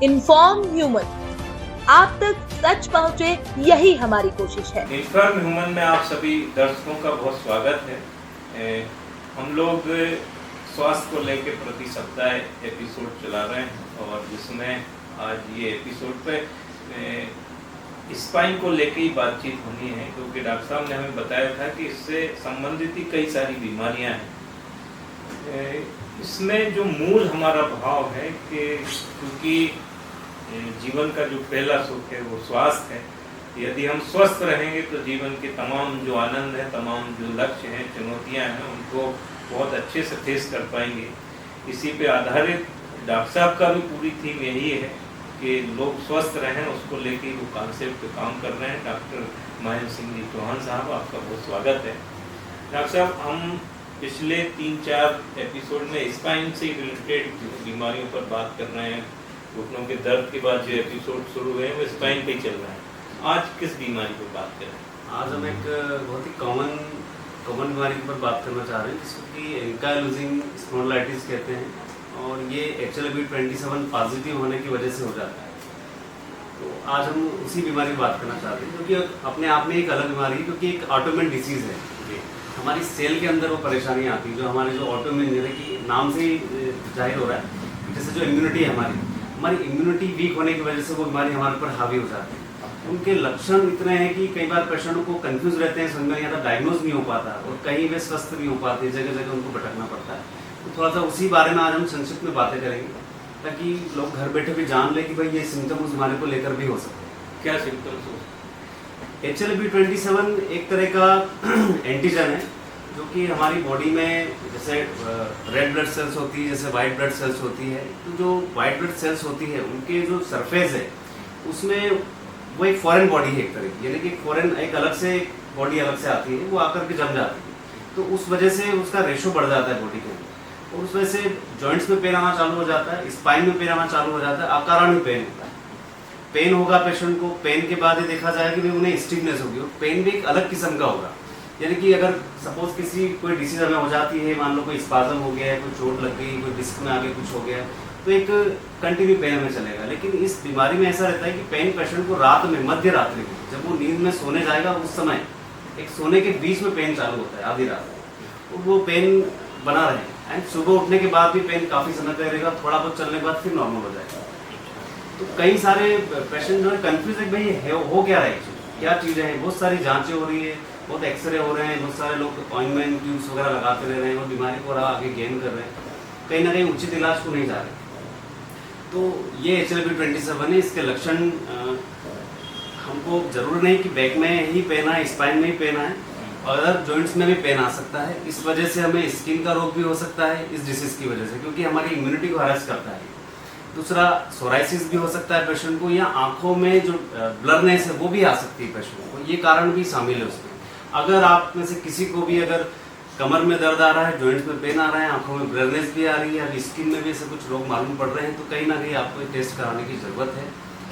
Inform human, आप तक सच पहुंचे, यही हमारी कोशिश है। इन्फॉर्म ह्यूमन में आप सभी दर्शकों का बहुत स्वागत है। हम लोग स्वास्थ्य को लेकर प्रति सप्ताह एपिसोड चला रहे हैं और जिसमें आज ये एपिसोड पे स्पाइन को लेकर ही बातचीत होनी है, क्योंकि डॉक्टर साहब ने हमें बताया था कि इससे संबंधित ही कई सारी बीमारियां हैं। इसमें जो मूल हमारा भाव है कि क्योंकि जीवन का जो पहला सुख है वो स्वास्थ्य है, यदि हम स्वस्थ रहेंगे तो जीवन के तमाम जो आनंद है, तमाम जो लक्ष्य हैं, चुनौतियां हैं, उनको बहुत अच्छे से फेस कर पाएंगे। इसी पे आधारित डॉक्टर साहब का भी पूरी थीम यही है कि लोग स्वस्थ रहें, उसको लेके वो कॉन्सेप्ट पे काम कर रहे हैं। डॉक्टर महेंद्र सिंह जी चौहान साहब, आपका बहुत स्वागत है। डॉक्टर साहब, हम पिछले 3-4 एपिसोड में स्पाइन से रिलेटेड बीमारियों पर बात कर रहे हैं। घुटनों के दर्द के बाद जो एपिसोड शुरू हुए हैं वो स्पाइन पे चल रहा है। आज किस बीमारी पर बात कर रहे हैं? आज हम एक बहुत ही कॉमन बीमारी पर बात करना चाह रहे हैं, जिसको कि एंकाइलोजिंग स्पॉन्डिलाइटिस कहते हैं और ये HLA-B27 पॉजिटिव होने की वजह से हो जाता है। तो आज हम उसी बीमारी पर बात करना चाहते हैं, क्योंकि अपने आप में एक अलग बीमारी है, क्योंकि एक ऑटोइम्यून डिसीज़ है। हमारी सेल के अंदर वो परेशानियाँ आती हैं जो हमारे जो ऑटोइम्यून, जैसे कि नाम से ही जाहिर हो रहा है, जैसे जो इम्यूनिटी है हमारी इम्यूनिटी वीक होने की वजह से वो बीमारी हमारे ऊपर हावी हो जाती है। उनके लक्षण इतने हैं कि कई बार पेशेंट को कंफ्यूज रहते हैं, समझ में नहीं आता, डायग्नोज नहीं हो पाता और कहीं वे स्वस्थ नहीं हो पाते, जगह जगह उनको भटकना पड़ता है। तो थोड़ा सा उसी बारे में आज हम संक्षिप्त में बातें करेंगे, ताकि लोग घर बैठे भी जान ले कि भाई ये सिम्टम उस बीमारी को लेकर भी हो सकते हैं। क्या सिम्टम्स हो? HLA-B27 एक तरह का एंटीजन है जो कि हमारी बॉडी में जैसे रेड ब्लड सेल्स होती है, जैसे वाइट ब्लड सेल्स होती है, तो जो वाइट ब्लड सेल्स होती है उनके जो सरफेस है उसमें वो एक फॉरेन बॉडी है एक तरह की, यानी कि फॉरेन एक अलग से बॉडी अलग से आती है, वो आकर के जम जाती है। तो उस वजह से उसका रेशो बढ़ जाता है बॉडी के अंदर और उस वजह से जॉइंट्स में पेन आना चालू हो जाता है, स्पाइन में पेन आना चालू हो जाता है, अकारण पेन होता है। पेन होगा पेशेंट को, पेन के बाद ये देखा जाए कि उन्हें स्टिफनेस होगी और पेन भी एक अलग किस्म का होगा। यानी कि अगर सपोज कोई डिसीज हमें हो जाती है, मान लो कोई स्पाज्म हो गया है, कोई चोट लग गई, कोई डिस्क में आगे कुछ हो गया, तो एक कंटिन्यू पेन हमें चलेगा। लेकिन इस बीमारी में ऐसा रहता है कि पेन पेशेंट को रात में, मध्य रात्रि में, जब वो नींद में सोने जाएगा उस समय एक सोने के बीच में पेन चालू होता है, आधी रात में, और वो पेन बना रहे एंड सुबह उठने के बाद भी पेन काफ़ी समय तक रहेगा, थोड़ा बहुत चलने के बाद फिर नॉर्मल हो जाएगा। तो कई सारे पेशेंट जो है कन्फ्यूज है, भाई हो क्या रहा है, क्या चीज़ें हैं। बहुत सारी जाँचें हो रही है, बहुत एक्सरे हो रहे हैं, बहुत सारे लोग ऑइंटमेंट ट्यूब्स वगैरह लगाते रह रहे हैं और बीमारी को आगे गेन कर रहे हैं, कहीं ना कहीं उचित इलाज को नहीं जा रहे। तो ये HLA-B27 है। इसके लक्षण हमको जरूर नहीं कि बैक में ही पेन है, स्पाइन में ही पेन है, और अदर जॉइंट्स में भी पेन आ सकता है। इस वजह से हमें स्किन का रोग भी हो सकता है इस डिसीज की वजह से, क्योंकि हमारी इम्यूनिटी को हरास करता है। दूसरा, सोराइसिस भी हो सकता है पेशेंट को, या आंखों में जो ब्लरनेस है वो भी आ सकती है पेशेंट को, ये कारण भी शामिल है उसमें। अगर आप में से किसी को भी अगर कमर में दर्द आ रहा है, जॉइंट्स में पेन आ रहा है, आंखों में ब्लरनेस भी आ रही है, अभी स्किन में भी ऐसे कुछ रोग मालूम पड़ रहे हैं, तो कहीं ना कहीं आपको टेस्ट कराने की ज़रूरत है।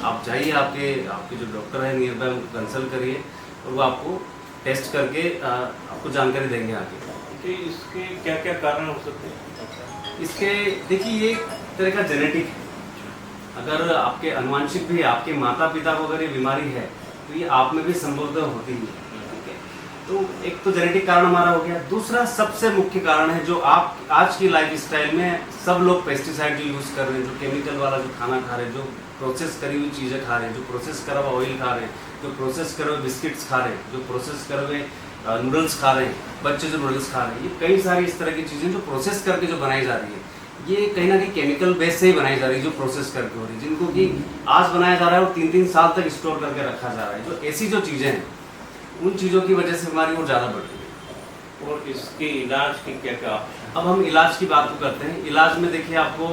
आप जाइए, आपके जो डॉक्टर है नियर बाय, उनको कंसल्ट करिए और वो आपको टेस्ट करके आपको जानकारी देंगे आगे कि इसके क्या क्या कारण हो सकते हैं। इसके देखिए, ये एक तरह का जेनेटिक है। अगर आपके अनुवांशिक भी, आपके माता पिता को अगर ये बीमारी है तो ये आप में भी संभवतः होती ही है। तो एक तो जेनेटिक कारण हमारा हो गया। दूसरा सबसे मुख्य कारण है जो आप आज की लाइफ स्टाइल में सब लोग पेस्टिसाइड जो यूज़ कर रहे हैं, जो केमिकल वाला जो खाना खा रहे हैं, जो प्रोसेस करी हुई चीज़ें खा रहे हैं, जो प्रोसेस करा हुआ ऑयल खा रहे हैं, जो प्रोसेस करे हुए बिस्किट्स खा रहे हैं, जो प्रोसेस करे हुए नूडल्स खा रहे हैं, बच्चे जो नूडल्स खा रहे हैं, ये कई सारी इस तरह की चीज़ें जो प्रोसेस करके जो बनाई जा रही है, ये कहीं ना कहीं केमिकल बेस से ही बनाई जा रही है, जो प्रोसेस करके हो रही है, जिनको कि आज बनाया जा रहा है और 3-3 साल तक स्टोर करके रखा जा रहा है। जो ऐसी जो चीज़ें हैं, उन चीज़ों की वजह से बीमारी और ज़्यादा बढ़ रही है। और इसके इलाज की क्या क्या? अब हम इलाज की बात को करते हैं। इलाज में देखिए, आपको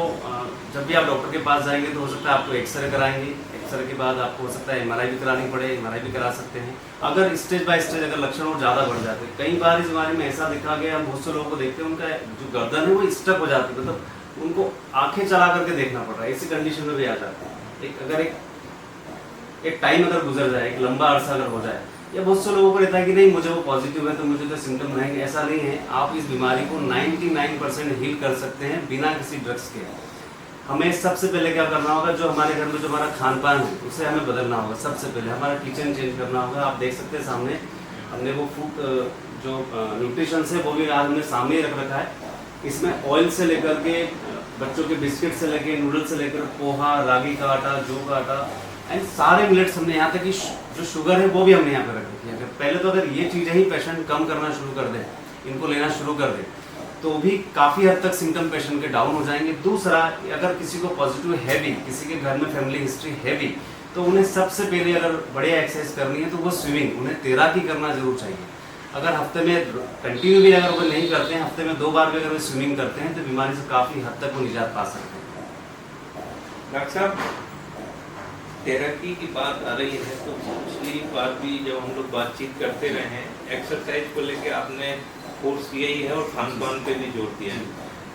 जब भी आप डॉक्टर के पास जाएंगे तो हो सकता है आपको एक्सरे कराएंगे, एक्सरे के बाद आपको हो सकता है MRI भी करानी पड़े, MRI भी करा सकते हैं। अगर स्टेज बाय स्टेज अगर लक्षण और ज़्यादा बढ़ जाते हैं, कई बार इस बीमारी में ऐसा देखा गया, हम बहुत से लोगों को देखते हैं उनका जो गर्दन है वो स्टक हो जाती है, मतलब उनको आंखें चला करके देखना पड़ रहा है, ऐसी कंडीशन में भी आ जाती है। अगर एक टाइम अगर गुजर जाए, एक लंबा अरसा अगर हो जाए, या बहुत से लोगों को रहता है कि नहीं मुझे वो पॉजिटिव है तो मुझे तो सिम्टम नहीं, ऐसा नहीं है। आप इस बीमारी को 99% हील कर सकते हैं बिना किसी ड्रग्स के। हमें सबसे पहले क्या करना होगा, जो हमारे घर में जो हमारा खान पान है उसे हमें बदलना होगा। सबसे पहले हमारा किचन चेंज करना होगा। आप देख सकते हैं सामने हमने वो फूड जो न्यूट्रिशन है वो भी आज हमने सामने ही रख रखा है। इसमें ऑयल से लेकर के बच्चों के बिस्किट से लेकर नूडल्स से लेकर पोहा, रागी का आटा, जौ का आटा एंड सारे मिलेट्स हमने यहाँ तक कि जो शुगर है वो भी हमने यहाँ पर रख रखी है। पहले तो अगर ये चीज़ें ही पेशेंट कम करना शुरू कर दें, इनको लेना शुरू कर दें, तो भी काफ़ी हद तक सिम्टम पेशेंट के डाउन हो जाएंगे। दूसरा, अगर किसी को पॉजिटिव है भी, किसी के घर में फैमिली हिस्ट्री है भी, तो उन्हें सबसे पहले अगर बढ़िया एक्सरसाइज करनी है तो वो स्विमिंग, उन्हें तैराकी करना जरूर चाहिए। अगर हफ्ते में कंटिन्यू भी अगर वो नहीं करते हैं, हफ्ते में 2 बार भी अगर वो स्विमिंग करते हैं, तो बीमारी से काफ़ी हद तक वो निजात पा सकते हैं। डॉक्टर साहब, तैराकी की बात आ रही है तो पिछली बार भी जब हम लोग बातचीत करते रहे हैं, एक्सरसाइज को लेके आपने कोर्स किया ही है और खान पान पे भी जोर दिया है,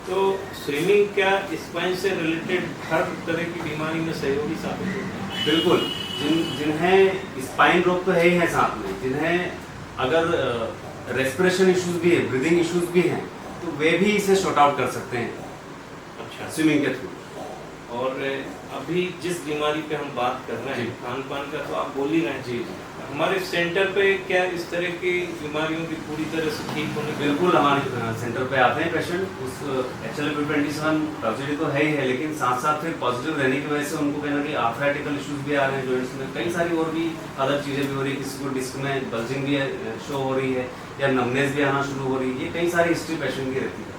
तो स्विमिंग क्या स्पाइन से रिलेटेड हर तरह की बीमारी में सहयोगी साबित होता है? बिल्कुल। जिन्हें स्पाइन रोग तो है ही है, साथ में जिन्हें अगर रेस्पिरेशन इश्यूज भी है, ब्रीदिंग इश्यूज भी हैं, तो वे भी इसे शॉर्ट आउट कर सकते हैं अच्छा, स्विमिंग के थ्रू। और अभी जिस बीमारी पे हम बात कर रहे हैं खान पान का, तो आप बोल ही रहे हैं जी, हमारे सेंटर पे क्या इस तरह की बीमारियों की पूरी तरह से ठीक होने? बिल्कुल, हमारे सेंटर पे आते हैं पेशेंट। उस HLA-B27 पॉजिटिव तो है ही है, लेकिन साथ साथ फिर पॉजिटिव रहने की वजह से उनको कहीं ना कहीं आर्थराइटिकल इश्यूज भी आ रहे हैं जॉइंट्स में, कई सारी और भी अदर चीज़ें भी हो रही है। किसी को डिस्क में बल्जिंग भी शो हो रही है या नमनेस भी आना शुरू हो रही है। ये कई सारी हिस्ट्री पेशेंट की रहती है।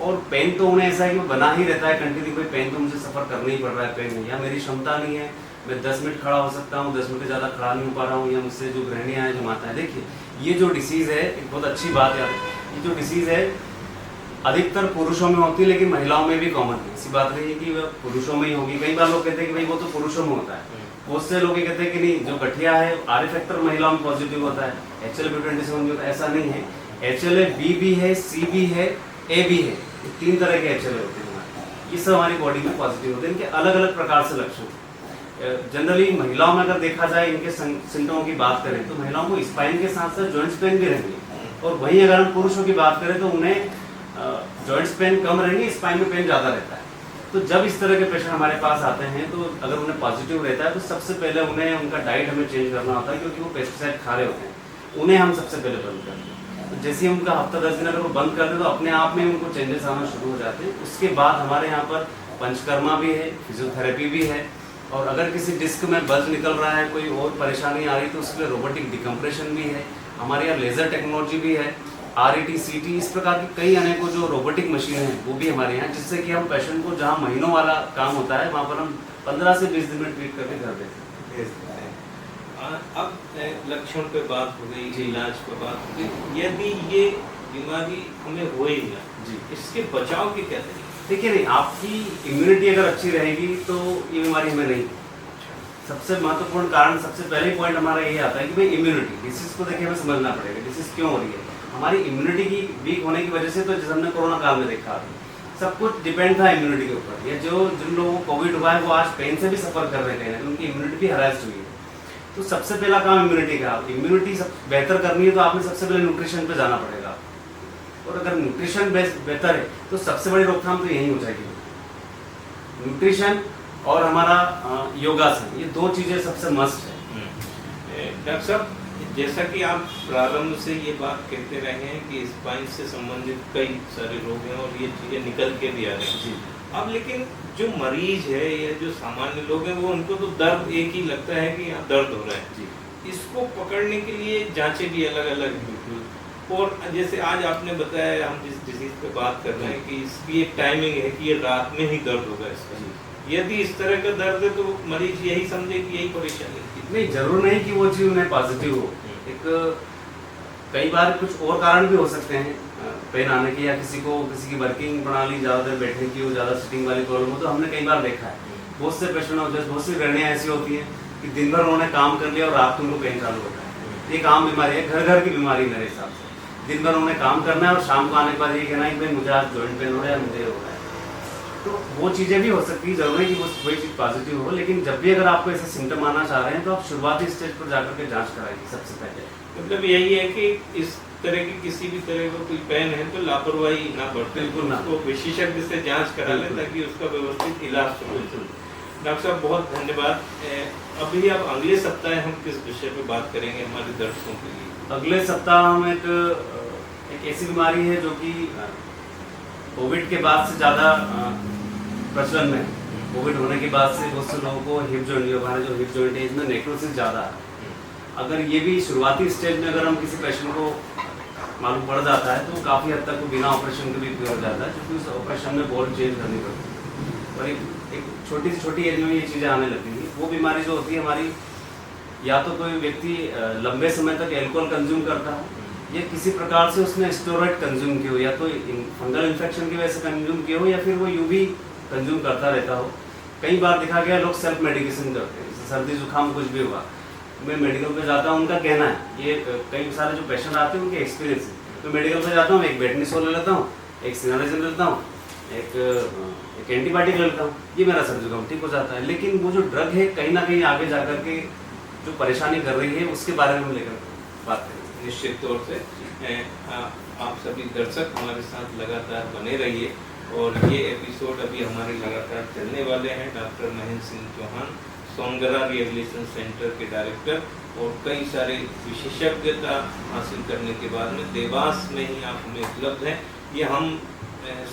और पेन तो उन्हें ऐसा है कि वो बना ही रहता है कंटिन्यू, भाई पेन तो मुझे सफ़र करना ही पड़ रहा है, पेन नहीं, या मेरी क्षमता नहीं है, मैं 10 मिनट खड़ा हो सकता हूँ, 10 मिनट से ज़्यादा खड़ा नहीं हो पा रहा हूँ, या मुझसे जो गृहिणियाँ हैं, जो माताएं, देखिए ये जो डिसीज़ है, एक बहुत अच्छी बात है, ये जो डिसीज़ है अधिकतर पुरुषों में होती है, लेकिन महिलाओं में भी कॉमन है। ऐसी बात नहीं है कि वह पुरुषों में ही होगी। कई बार लोग कहते हैं कि भाई वो तो पुरुषों में होता है, बहुत से लोग ये कहते हैं कि नहीं, जो गठिया है RA फैक्टर महिलाओं में पॉजिटिव होता है, HLA-B27 भी होता है। ऐसा नहीं है, HLA-B भी है, C भी है, A भी है, 3 तरह के HLA होते हैं हमारे। ये सब हमारी बॉडी में पॉजिटिव होते हैं। इनके अलग अलग प्रकार से लक्षण। जनरली महिलाओं में अगर देखा जाए, इनके सिम्टमों की बात करें, तो महिलाओं को स्पाइन के साथ साथ जॉइंट्स पेन भी रहेंगे। और वहीं अगर हम पुरुषों की बात करें तो उन्हें जॉइंट्स पेन कम रहेंगे, स्पाइन में पेन ज़्यादा रहता है। तो जब इस तरह के पेशेंट हमारे पास आते हैं, तो अगर उन्हें पॉजिटिव रहता है तो सबसे पहले उन्हें उनका डाइट हमें चेंज करना होता है, क्योंकि वो पेस्टिसाइड खा रहे होते हैं। उन्हें हम सबसे पहले बंद करते हैं। तो जैसे ही उनका हफ्ता 10 दिन अगर वो बंद कर दे, तो अपने आप में उनको चेंजेस आना शुरू हो जाते हैं। उसके बाद हमारे यहाँ पर पंचकर्मा भी है, फिजियोथेरेपी भी है, और अगर किसी डिस्क में बल्ज निकल रहा है, कोई और परेशानी आ रही है, तो उसके लिए रोबोटिक डिकम्प्रेशन भी है। हमारे यहाँ लेज़र टेक्नोलॉजी भी है, RET, CT, इस प्रकार की कई अनेकों जो रोबोटिक मशीन हैं वो भी हमारे यहाँ, जिससे कि हम पेशेंट को जहाँ महीनों वाला काम होता है, वहाँ पर हम 15 से 20 दिन में ट्रीट करके घर भेज देते हैं। अब लक्षण पे बात हो गई, इलाज पे बात हो गई। यदि ये बीमारी हमें हो ही ना जी, इसके बचाव के क्या तरीके? देखिए, नहीं, आपकी इम्यूनिटी अगर अच्छी रहेगी तो ये बीमारी हमें नहीं। सबसे महत्वपूर्ण कारण, सबसे पहले पॉइंट हमारा ये आता है कि भाई इम्यूनिटी, डिसीज को देखिए हमें समझना पड़ेगा, डिसीज क्यों हो रही है। हमारी इम्यूनिटी की वीक होने की वजह से, तो जैसे हमने कोरोना काल में देखा, सब कुछ डिपेंड था इम्यूनिटी के ऊपर। या जिन लोगों को कोविड हुआ है वो आज पेन से भी सफर कर रहे हैं, उनकी इम्यूनिटी भी हरास हुई है। तो सबसे पहला काम इम्यूनिटी का। इम्यूनिटी सब बेहतर करनी है तो आपने सबसे पहले न्यूट्रिशन पे जाना पड़ेगा, और अगर न्यूट्रिशन बेहतर है तो सबसे बड़ी रोकथाम तो यही हो जाएगी, न्यूट्रिशन और हमारा योगासन। ये 2 चीज़ें सबसे मस्ट है। डॉक्टर साहब, जैसा कि आप प्रारंभ से ये बात कहते रहे हैं कि स्पाइन से संबंधित कई सारे रोग हैं और ये चीज़ें निकल के भी आ रही हैं। अब लेकिन जो मरीज है या जो सामान्य लोग हैं, वो उनको तो दर्द एक ही लगता है कि यहाँ दर्द हो रहा है। इसको पकड़ने के लिए जांचें भी अलग अलग बिल्कुल। और जैसे आज आपने बताया, हम जिस डिजीज पे बात कर रहे हैं कि इसकी एक टाइमिंग है कि ये रात में ही दर्द होगा इसका। यदि इस तरह का दर्द है तो मरीज यही समझे कि यही परेशानी है। नहीं, जरूर नहीं कि वो चीज़ उन्हें पॉजिटिव हो। एक कई बार कुछ और कारण भी हो सकते हैं पेन आने के, या किसी की वर्किंग प्रणाली ज़्यादा देर बैठने की हो, ज़्यादा सिटिंग वाली प्रॉब्लम हो। तो हमने कई बार देखा है बहुत से पेशेंट हो, जैसे बहुत सी गृहिणियाँ ऐसी होती हैं कि दिन भर उन्होंने काम कर लिया और रात को उनको पेन चालू होता है। ये एक आम बीमारी है, घर घर की बीमारी मेरे हिसाब से। दिन भर उन्हें काम करना है और शाम को आने के बाद ये कहना है कि भाई मुझे आज जॉइंट पेन हो रहा है, मुझे हो रहा है। तो वो चीज़ें भी हो सकती है, जरूरी कि वो वही चीज़ पॉजिटिव हो। लेकिन जब भी अगर आपको ऐसा सिम्टम आना चाह रहे हैं तो आप शुरुआती स्टेज पर जाकर के जांच कराइए सबसे पहले। मतलब यही है कि इस तरह की किसी भी तरह का कोई पेन है तो लापरवाही ना बरतें, बिल्कुल ना। उसको विशेषज्ञ से जांच करा लें बिल्कुल। ताकि उसका व्यवस्थित इलाज हो। डॉक्टर साहब बहुत धन्यवाद। अभी अब अगले सप्ताह हम किस विषय पे बात करेंगे हमारे दर्शकों के लिए? अगले सप्ताह हम एक ऐसी बीमारी है जो कि कोविड के बाद से ज़्यादा प्रचलन में है। कोविड होने के बाद से बहुत से लोगों को हिप जॉइंट, हमारे जो हिप जॉइंट है इसमें नेक्रोसिस ज़्यादा है। अगर ये भी शुरुआती स्टेज में अगर हम किसी पेशेंट को मालूम पड़ जाता है तो काफ़ी हद तक वो बिना ऑपरेशन के भी क्योर हो जाता है, क्योंकि उस ऑपरेशन में बोल्ट चेंज करनी पड़ती है और एक छोटी से छोटी एज में ये चीज़ें आने लगती हैं। वो बीमारी जो होती है हमारी, या तो कोई व्यक्ति लंबे समय तक एल्कोहल कंज्यूम करता हो या किसी प्रकार से उसने स्टेरॉइड कंज्यूम किया हो, या तो फंगल इन्फेक्शन की वजह से कंज्यूम किया हो या फिर वो यूं भी कंज्यूम करता रहता हो। कई बार देखा गया लोग सेल्फ मेडिकेशन करते हैं, सर्दी जुकाम कुछ भी हुआ, मैं मेडिकल पे जाता हूँ, उनका कहना है, ये कई सारे जो पेशेंट आते हैं उनके एक्सपीरियंस है, मैं मेडिकल पे जाता हूँ, एक बेटनिसोल ले लेता हूँ, एक सिनारेजिन ले लेता हूँ, एक एंटीबायोटिक ले लेता हूँ, ये मेरा सर्दी जुकाम ठीक हो जाता है। लेकिन वो जो ड्रग है कहीं ना कहीं आगे जाकर के जो परेशानी कर रही है उसके बारे में हम लेकर बात करेंगे। निश्चित तौर से आप सभी दर्शक हमारे साथ लगातार बने रहिए और ये एपिसोड अभी हमारे लगातार चलने वाले हैं। Doctor Mahendra Singh Chauhan, Songara rehabilitation centre के डायरेक्टर, और कई सारे विशेषज्ञता हासिल करने के बाद में देवास में ही आप हमें उपलब्ध हैं। ये हम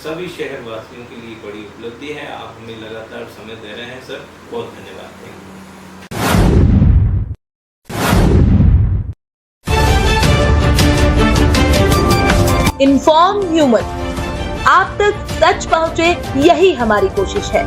सभी शहरवासियों के लिए बड़ी उपलब्धि है। आप हमें लगातार समय दे रहे हैं सर, बहुत धन्यवाद। इन्फॉर्म ह्यूमन, आप तक सच पहुंचे, यही हमारी कोशिश है।